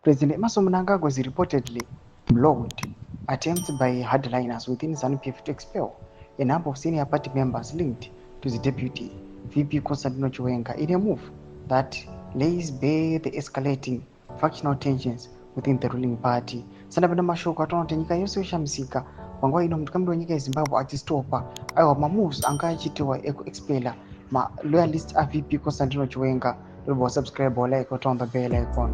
President Emmerson Mnangagwa was reportedly blocked attempts by hardliners within ZANU-PF to expel a number of senior party members linked to the deputy VP Constantino Chiwenga in a move that lays bare the escalating factional tensions within the ruling party. Sanapenda mashoko atona nyika yose yoshamisika panguva ino mutungamiri wenyika yeZimbabwe achistopa aiwa mamoves anga achitiwa ekuexpela ma-loyalist a-VP Constantino Chiwenga to subscribe or like or turn the bell icon.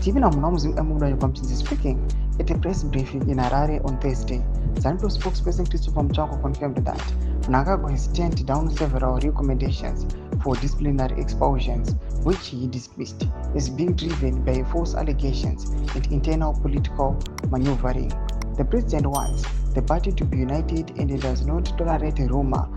TV na mnangagwaZim Mchamisi speaking at a press briefing in Harare on Thursday. ZANU spokesperson Christopher Mchango confirmed that Mnangagwa has turned down several recommendations for disciplinary expulsions, which he dismissed as being driven by false allegations and internal political maneuvering. The president wants the party to be united and does not tolerate rumor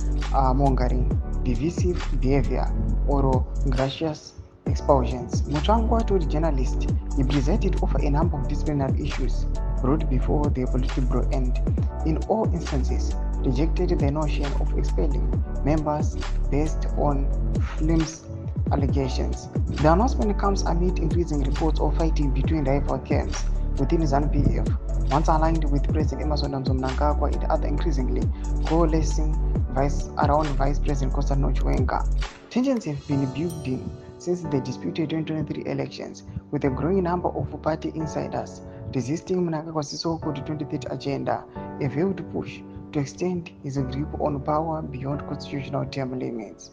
mongering, divisive behavior, or gracious expulsions. Mchangwa told journalists he presided over a number of disciplinary issues brought before the Politburo and, in all instances, rejected the notion of expelling members based on flimsy allegations. The announcement comes amid increasing reports of fighting between rival camps within ZANU-PF, once aligned with President Emmerson Mnangagwa and other increasingly coalescing around Vice President Constantino Chiwenga. Tensions have been building since the disputed 2023 elections, with a growing number of party insiders resisting Mnangagwa's so-called 2030 agenda, a veiled push to extend his grip on power beyond constitutional term limits.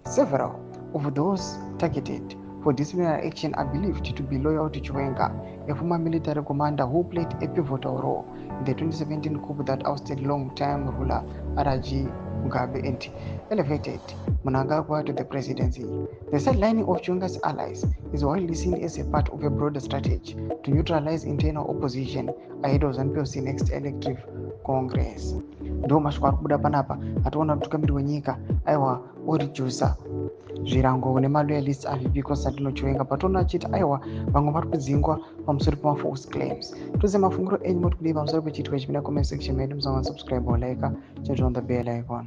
Several of those targeted for disciplinary action are believed to be loyal to Chiwenga, a former military commander who played a pivotal role in the 2017 coup that ousted long-time ruler Araji Mugabe and elevated Mnangagwa to the presidency. The sidelining of Chiwenga's allies is widely seen as a part of a broader strategy to neutralize internal opposition ahead of ZANU-PF's next elective congress. Ndo mashoko ari kubuda panapa ationa mutungamiri wenyika aiwa orijusa zvirango nemaloyalists a-VP Constantino Chiwenga patona achiti aiwa vamwe vari kudzingwa pamusoro pema-false claims. Toze mafungiro enyu moti kudii pamusoro pechiitwa chipinda comment section medu, musamwa subscribe or like, check on the bell icon.